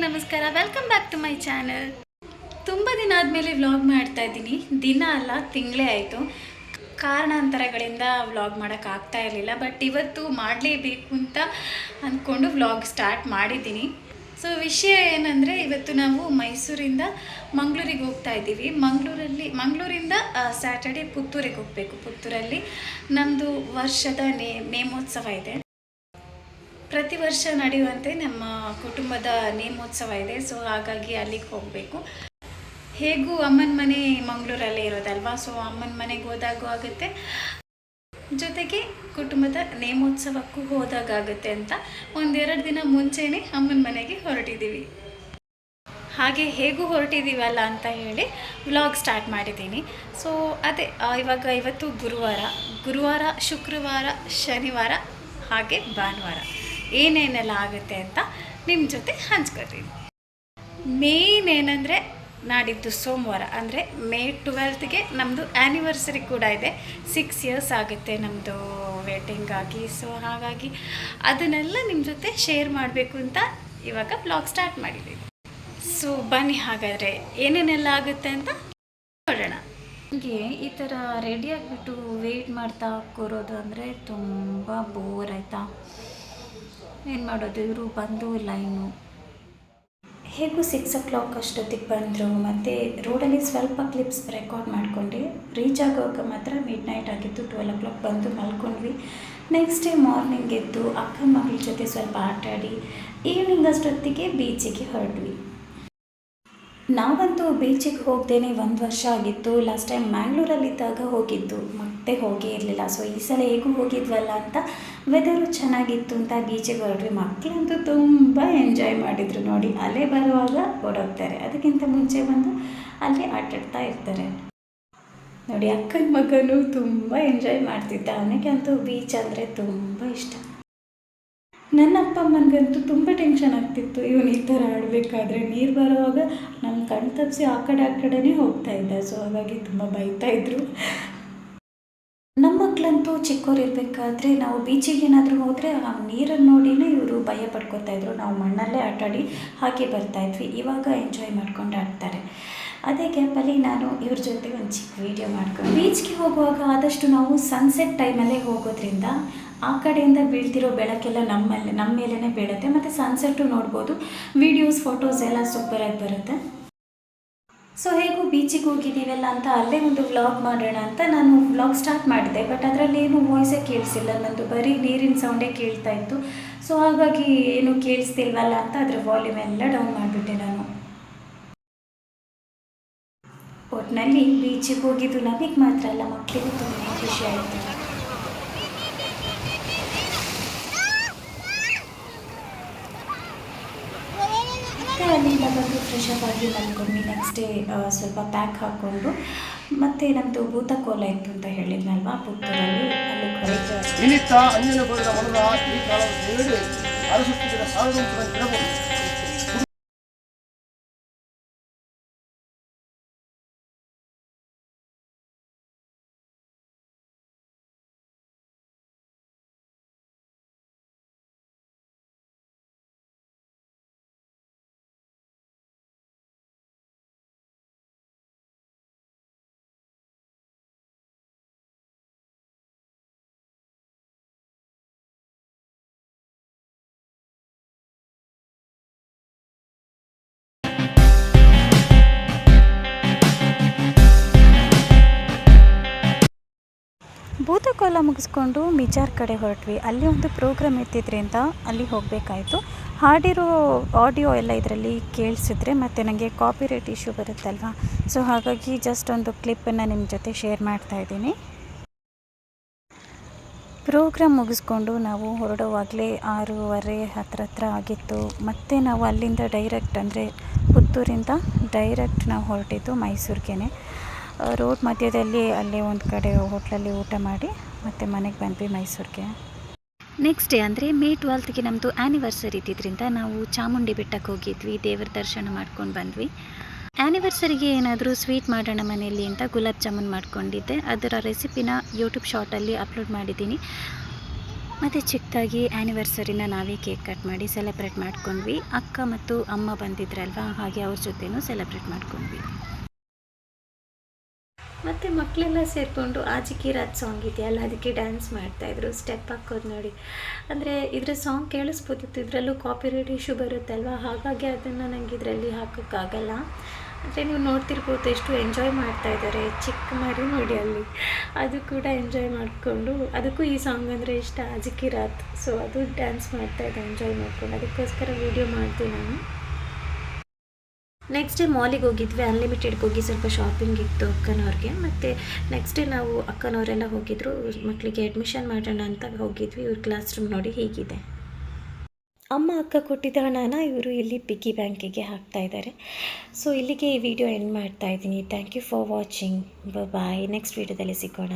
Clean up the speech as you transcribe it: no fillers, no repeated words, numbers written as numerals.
ನಮಸ್ಕಾರ, welcome back to my channel. ತುಂಬ ದಿನ ಆದಮೇಲೆ ವ್ಲಾಗ್ ಮಾಡ್ತಾ ಇದ್ದೀನಿ. ದಿನ ಅಲ್ಲ, ತಿಂಗಳೇ ಆಯಿತು. ಕಾರಣಾಂತರಗಳಿಂದ ವ್ಲಾಗ್ ಮಾಡೋಕ್ಕಾಗ್ತಾ ಇರಲಿಲ್ಲ. ಬಟ್ ಇವತ್ತು ಮಾಡಲೇಬೇಕು ಅಂತ ಅಂದ್ಕೊಂಡು ವ್ಲಾಗ್ ಸ್ಟಾರ್ಟ್ ಮಾಡಿದ್ದೀನಿ. ಸೊ ವಿಷಯ ಏನಂದರೆ, ಇವತ್ತು ನಾವು ಮೈಸೂರಿಂದ ಮಂಗಳೂರಿಗೆ ಹೋಗ್ತಾ ಇದ್ದೀವಿ. ಮಂಗಳೂರಿಂದ ಸ್ಯಾಟರ್ಡೆ ಪುತ್ತೂರಿಗೆ ಹೋಗಬೇಕು. ಪುತ್ತೂರಲ್ಲಿ ನಮ್ಮದು ವರ್ಷದ ನೇಮೋತ್ಸವ ಇದೆ. ಪ್ರತಿ ವರ್ಷ ನಡೆಯುವಂತೆ ನಮ್ಮ ಕುಟುಂಬದ ನೇಮೋತ್ಸವ ಇದೆ. ಸೊ ಹಾಗಾಗಿ ಅಲ್ಲಿಗೆ ಹೋಗಬೇಕು. ಹೇಗೂ ಅಮ್ಮನ ಮನೆ ಮಂಗಳೂರಲ್ಲೇ ಇರೋದಲ್ವಾ, ಸೊ ಅಮ್ಮನ ಮನೆಗೆ ಹೋದಾಗೂ ಆಗುತ್ತೆ, ಜೊತೆಗೆ ಕುಟುಂಬದ ನೇಮೋತ್ಸವಕ್ಕೂ ಹೋದಾಗುತ್ತೆ ಅಂತ 1-2 ದಿನ ಮುಂಚೆನೇ ಅಮ್ಮನ ಮನೆಗೆ ಹೊರಟಿದ್ದೀವಿ. ಹಾಗೆ ಹೇಗೂ ಹೊರಟಿದ್ದೀವಲ್ಲ ಅಂತ ಹೇಳಿ ವ್ಲಾಗ್ ಸ್ಟಾರ್ಟ್ ಮಾಡಿದ್ದೀನಿ. ಸೊ ಅದೇ ಇವತ್ತು ಗುರುವಾರ, ಶುಕ್ರವಾರ, ಶನಿವಾರ ಹಾಗೆ ಭಾನುವಾರ ಏನೇನೆಲ್ಲ ಆಗುತ್ತೆ ಅಂತ ನಿಮ್ಮ ಜೊತೆ ಹಂಚ್ಕೊತೀನಿ. ಮೇನ್ ಏನಂದರೆ, ನಾಡಿದ್ದು ಸೋಮವಾರ ಅಂದರೆ ಮೇ 12ಗೆ ನಮ್ಮದು ಆ್ಯನಿವರ್ಸರಿ ಕೂಡ ಇದೆ. 6 years ಆಗುತ್ತೆ ನಮ್ಮದು ವೆಡ್ಡಿಂಗ್ ಆಗಿ. ಸೊ ಹಾಗಾಗಿ ಅದನ್ನೆಲ್ಲ ನಿಮ್ಮ ಜೊತೆ ಶೇರ್ ಮಾಡಬೇಕು ಅಂತ ಇವಾಗ ಬ್ಲಾಗ್ ಸ್ಟಾರ್ಟ್ ಮಾಡಿದ್ದೀವಿ. ಸೊ ಬನ್ನಿ, ಹಾಗಾದರೆ ಏನೇನೆಲ್ಲ ಆಗುತ್ತೆ ಅಂತ ನೋಡೋಣ. ನನಗೆ ಈ ಥರ ರೆಡಿ ಆಗಿಬಿಟ್ಟು ವೆಯ್ಟ್ ಮಾಡ್ತಾ ಕೂರೋದು ಅಂದರೆ ತುಂಬ ಬೋರ್ ಆಯಿತಾ. ಏನು ಮಾಡೋದು, ಇವರು ಬಂದು ಲೈನು ಹೇಗೂ 6 o'clock ಅಷ್ಟೊತ್ತಿಗೆ ಬಂದರು. ಮತ್ತು ರೋಡಲ್ಲಿ ಸ್ವಲ್ಪ ಕ್ಲಿಪ್ಸ್ ರೆಕಾರ್ಡ್ ಮಾಡಿಕೊಂಡೆ. ರೀಚ್ ಆಗೋಕೆ ಮಾತ್ರ ಮಿಡ್ನೈಟ್ ಆಗಿತ್ತು. 12 o'clock ಬಂದು ಮಲ್ಕೊಂಡ್ವಿ. ನೆಕ್ಸ್ಟ್ ಡೇ ಮಾರ್ನಿಂಗ್ ಎದ್ದು ಅಕ್ಕನ ಮಗಳ ಜೊತೆ ಸ್ವಲ್ಪ ಆಟಾಡಿ ಈವ್ನಿಂಗ್ ಅಷ್ಟೊತ್ತಿಗೆ ಬೀಚಿಗೆ ಹೊರಟ್ವಿ. ನಾವಂತೂ ಬೀಚಿಗೆ ಹೋಗ್ದೇನೆ 1 ವರ್ಷ ಆಗಿತ್ತು. ಲಾಸ್ಟ್ ಟೈಮ್ ಮ್ಯಾಂಗ್ಳೂರಲ್ಲಿದ್ದಾಗ ಹೋಗಿದ್ದು, ಮತ್ತೆ ಹೋಗೇ ಇರಲಿಲ್ಲ. ಸೊ ಈ ಸಲ ಹೇಗೂ ಹೋಗಿದ್ವಲ್ಲ ಅಂತ, ವೆದರು ಚೆನ್ನಾಗಿತ್ತು ಅಂತ ಬೀಚಿಗೆ ಹೊರಟ್ವಿ. ಮಕ್ಕಳಂತೂ ತುಂಬ ಎಂಜಾಯ್ ಮಾಡಿದರು ನೋಡಿ. ಅಲ್ಲೇ ಬರುವಾಗ ಓಡೋಗ್ತಾರೆ, ಅದಕ್ಕಿಂತ ಮುಂಚೆ ಬಂದು ಅಲ್ಲೇ ಆಟಾಡ್ತಾ ಇರ್ತಾರೆ ನೋಡಿ. ಅಕ್ಕನ ಮಗನೂ ತುಂಬ ಎಂಜಾಯ್ ಮಾಡ್ತಿದ್ದ. ಅವನಿಗಂತೂ ಬೀಚ್ ಅಂದರೆ ತುಂಬ ಇಷ್ಟ. ನನ್ನ ಅಪ್ಪ ಅಮ್ಮನಿಗಂತೂ ತುಂಬ ಟೆನ್ಷನ್ ಆಗ್ತಿತ್ತು, ಇವನು ಈ ಥರ ಆಡಬೇಕಾದ್ರೆ. ನೀರು ಬರುವಾಗ ನಮ್ಮ ಕಣ್ಣು ತಪ್ಪಿಸಿ ಆ ಕಡೆನೇ ಹೋಗ್ತಾ ಇದ್ದ. ಸೊ ಹಾಗಾಗಿ ತುಂಬ ಬೈತಾಯಿದ್ರು. ನಮ್ಮ ಮಕ್ಕಳಂತೂ ಚಿಕ್ಕವರಿರಬೇಕಾದ್ರೆ ನಾವು ಬೀಚಿಗೆ ಏನಾದರೂ ಹೋದರೆ ಆ ನೀರನ್ನು ನೋಡಿನೇ ಇವರು ಭಯ ಪಡ್ಕೊತಾಯಿದ್ರು. ನಾವು ಮಣ್ಣಲ್ಲೇ ಆಟಾಡಿ ಹಾಗೆ ಬರ್ತಾಯಿದ್ವಿ. ಇವಾಗ ಎಂಜಾಯ್ ಮಾಡ್ಕೊಂಡು ಆಡ್ತಾರೆ. ಅದೇ ಗ್ಯಾಪಲ್ಲಿ ನಾನು ಇವ್ರ ಜೊತೆ ಒಂದು ಚಿಕ್ಕ ವೀಡಿಯೋ ಮಾಡ್ಕೊಂಡು, ಬೀಚ್ಗೆ ಹೋಗುವಾಗ ಆದಷ್ಟು ನಾವು ಸನ್ಸೆಟ್ ಟೈಮಲ್ಲೇ ಹೋಗೋದ್ರಿಂದ ಆ ಕಡೆಯಿಂದ ಬೀಳ್ತಿರೋ ಬೆಳಕೆಲ್ಲ ನಮ್ಮ ಮೇಲೇ ಬೀಳುತ್ತೆ. ಮತ್ತು ಸನ್ಸೆಟ್ಟು ನೋಡ್ಬೋದು. ವೀಡಿಯೋಸ್, ಫೋಟೋಸ್ ಎಲ್ಲ ಸೂಪರಾಗಿ ಬರುತ್ತೆ. ಸೊ ಹೇಗೂ ಬೀಚಿಗೆ ಹೋಗಿದ್ದೀವಲ್ಲ ಅಂತ ಅಲ್ಲೇ ಒಂದು ವ್ಲಾಗ್ ಮಾಡೋಣ ಅಂತ ನಾನು ವ್ಲಾಗ್ ಸ್ಟಾರ್ಟ್ ಮಾಡಿದೆ. ಬಟ್ ಅದರಲ್ಲಿ ಏನು ವಾಯ್ಸೇ ಕೇಳಿಸಿಲ್ಲ, ನಂದು ಬರೀ ನೀರಿನ ಸೌಂಡೇ ಕೇಳ್ತಾ ಇತ್ತು. ಸೊ ಹಾಗಾಗಿ ಏನು ಕೇಳಿಸ್ತಿಲ್ವಲ್ಲ ಅಂತ ಅದರ ವಾಲ್ಯೂಮ್ ಎಲ್ಲ ಡೌನ್ ಮಾಡಿಬಿಟ್ಟೆ ನಾನು. ಒಟ್ಟಿನಲ್ಲಿ ಬೀಚಿಗೆ ಹೋಗಿದ್ದು ನಮಗೆ ಮಾತ್ರ ಅಲ್ಲ, ಮಕ್ಕಳಿಗೂ ತುಂಬ ಖುಷಿ ಆಯಿತು. ಮತ್ತು ಅಲ್ಲಿಂದ ಬಂದು ಫ್ರೆಶ್ ಅಪ್ ಆಗಿ ಮಲ್ಕೊಂಡ್ವಿ. ನೆಕ್ಸ್ಟ್ ಡೇ ಸ್ವಲ್ಪ ಪ್ಯಾಕ್ ಹಾಕ್ಕೊಂಡು ಮತ್ತೆ ನಮ್ಮದು ಭೂತಕೋಲ ಇತ್ತು ಅಂತ ಹೇಳಿದ್ನಲ್ವಾ, ಪುತ್ತೂರಲ್ಲಿ. ಭೂತಕೋಲ ಮುಗಿಸ್ಕೊಂಡು ಮಿಜಾರ್ ಕಡೆ ಹೊರಟ್ವಿ. ಅಲ್ಲಿ ಒಂದು ಪ್ರೋಗ್ರಾಮ್ ಇರ್ತಿದ್ರಿಂದ ಅಲ್ಲಿ ಹೋಗಬೇಕಾಯಿತು. ಹಾಡಿರೋ ಆಡಿಯೋ ಎಲ್ಲ ಇದರಲ್ಲಿ ಕೇಳಿಸಿದ್ರೆ ಮತ್ತು ನನಗೆ ಕಾಪಿರೈಟ್ ಇಶ್ಯೂ ಬರುತ್ತಲ್ವ. ಸೊ ಹಾಗಾಗಿ ಜಸ್ಟ್ ಒಂದು ಕ್ಲಿಪ್ಪನ್ನು ನಿಮ್ಮ ಜೊತೆ ಶೇರ್ ಮಾಡ್ತಾಯಿದ್ದೀನಿ. ಪ್ರೋಗ್ರಾಮ್ ಮುಗಿಸ್ಕೊಂಡು ನಾವು ಹೊರಡುವಾಗಲೇ 6:30 ಹತ್ರ ಆಗಿತ್ತು. ಮತ್ತು ನಾವು ಅಲ್ಲಿಂದ ಡೈರೆಕ್ಟ್ ಅಂದರೆ ಪುತ್ತೂರಿಂದ ಡೈರೆಕ್ಟ್ ನಾವು ಹೊರಟಿದ್ದು ಮೈಸೂರಿಗೇ. ರೋಡ್ ಮಧ್ಯದಲ್ಲಿ ಅಲ್ಲೇ ಒಂದು ಕಡೆ ಹೋಟ್ಲಲ್ಲಿ ಊಟ ಮಾಡಿ ಮತ್ತು ಮನೆಗೆ ಬಂದ್ವಿ ಮೈಸೂರಿಗೆ. ನೆಕ್ಸ್ಟ್ ಡೇ ಅಂದರೆ ಮೇ 12ಗೆ ನಮ್ಮದು ಆ್ಯನಿವರ್ಸರಿ ಇದ್ದಿದ್ದರಿಂದ ನಾವು ಚಾಮುಂಡಿ ಬೆಟ್ಟಕ್ಕೆ ಹೋಗಿದ್ವಿ. ದೇವರ ದರ್ಶನ ಮಾಡ್ಕೊಂಡು ಬಂದ್ವಿ. ಆ್ಯನಿವರ್ಸರಿಗೆ ಏನಾದರೂ ಸ್ವೀಟ್ ಮಾಡೋಣ ಮನೆಯಲ್ಲಿ ಅಂತ ಗುಲಾಬ್ ಜಾಮೂನ್ ಮಾಡ್ಕೊಂಡಿದ್ದೆ. ಅದರ ರೆಸಿಪಿನ ಯೂಟ್ಯೂಬ್ ಶಾರ್ಟಲ್ಲಿ ಅಪ್ಲೋಡ್ ಮಾಡಿದ್ದೀನಿ. ಮತ್ತು ಚಿಕ್ಕದಾಗಿ ಆ್ಯನಿವರ್ಸರಿನ ನಾವೇ ಕೇಕ್ ಕಟ್ ಮಾಡಿ ಸೆಲೆಬ್ರೇಟ್ ಮಾಡ್ಕೊಂಡ್ವಿ. ಅಕ್ಕ ಮತ್ತು ಅಮ್ಮ ಬಂದಿದ್ರಲ್ವ, ಹಾಗೆ ಅವ್ರ ಜೊತೆನೂ ಸೆಲೆಬ್ರೇಟ್ ಮಾಡ್ಕೊಂಡ್ವಿ. ಮತ್ತು ಮಕ್ಕಳೆಲ್ಲ ಸೇರಿಕೊಂಡು ಆಜಿಕಿ ರಾತ್ ಸಾಂಗ್ ಇದೆಯಲ್ಲ, ಅದಕ್ಕೆ ಡ್ಯಾನ್ಸ್ ಮಾಡ್ತಾಯಿದ್ರು, ಸ್ಟೆಪ್ ಹಾಕೋದು ನೋಡಿ. ಅಂದರೆ ಇದರ ಸಾಂಗ್ ಕೇಳಿಸ್ಬೋದಿತ್ತು, ಇದರಲ್ಲೂ ಕಾಪಿರೈಟ್ ಇಶ್ಯೂ ಬರುತ್ತಲ್ವ, ಹಾಗಾಗಿ ಅದನ್ನು ನನಗೆ ಇದರಲ್ಲಿ ಹಾಕೋಕ್ಕಾಗಲ್ಲ. ಅಂದರೆ ನೀವು ನೋಡ್ತಿರ್ಬೋದು ಎಷ್ಟು ಎಂಜಾಯ್ ಮಾಡ್ತಾಯಿದ್ದಾರೆ. ಚಿಕ್ಕ ಮರಿ ನೋಡಿ ಅಲ್ಲಿ, ಅದು ಕೂಡ ಎಂಜಾಯ್ ಮಾಡಿಕೊಂಡು, ಅದಕ್ಕೂ ಈ ಸಾಂಗ್ ಅಂದರೆ ಇಷ್ಟ, ಆಜಿಕಿ ರಾತ್. ಸೊ ಅದು ಡ್ಯಾನ್ಸ್ ಮಾಡ್ತಾಯಿದ್ದೆ ಎಂಜಾಯ್ ಮಾಡ್ಕೊಂಡು, ಅದಕ್ಕೋಸ್ಕರ ವೀಡಿಯೋ ಮಾಡ್ತೀನಿ ನಾನು. ನೆಕ್ಸ್ಟ್ ಡೇ ಮಾಲಿಗೆ ಹೋಗಿದ್ವಿ, ಅನ್ಲಿಮಿಟೆಡ್ಗೆ ಹೋಗಿ ಸ್ವಲ್ಪ ಶಾಪಿಂಗ್ ಇತ್ತು ಅಕ್ಕನವ್ರಿಗೆ. ಮತ್ತು ನೆಕ್ಸ್ಟ್ ಡೇ ನಾವು ಅಕ್ಕನವರೆಲ್ಲ ಹೋಗಿದ್ರು, ಮಕ್ಕಳಿಗೆ ಅಡ್ಮಿಷನ್ ಮಾಡೋಣ ಅಂತ ಹೋಗಿದ್ವಿ. ಇವ್ರ ಕ್ಲಾಸ್ ರೂಮ್ ನೋಡಿ ಹೀಗಿದೆ. ಅಮ್ಮ ಅಕ್ಕ ಕೊಟ್ಟಿದ್ದ ಹಣನ ಇವರು ಇಲ್ಲಿ ಪಿಗ್ಗಿ ಬ್ಯಾಂಕಿಗೆ ಹಾಕ್ತಾಯಿದ್ದಾರೆ. ಸೊ ಇಲ್ಲಿಗೆ ಈ ವಿಡಿಯೋ ಎಂಡ್ ಮಾಡ್ತಾಯಿದ್ದೀನಿ. Thank you for watching. Bye. Next ವಿಡಿಯೋದಲ್ಲಿ ಸಿಗೋಣ.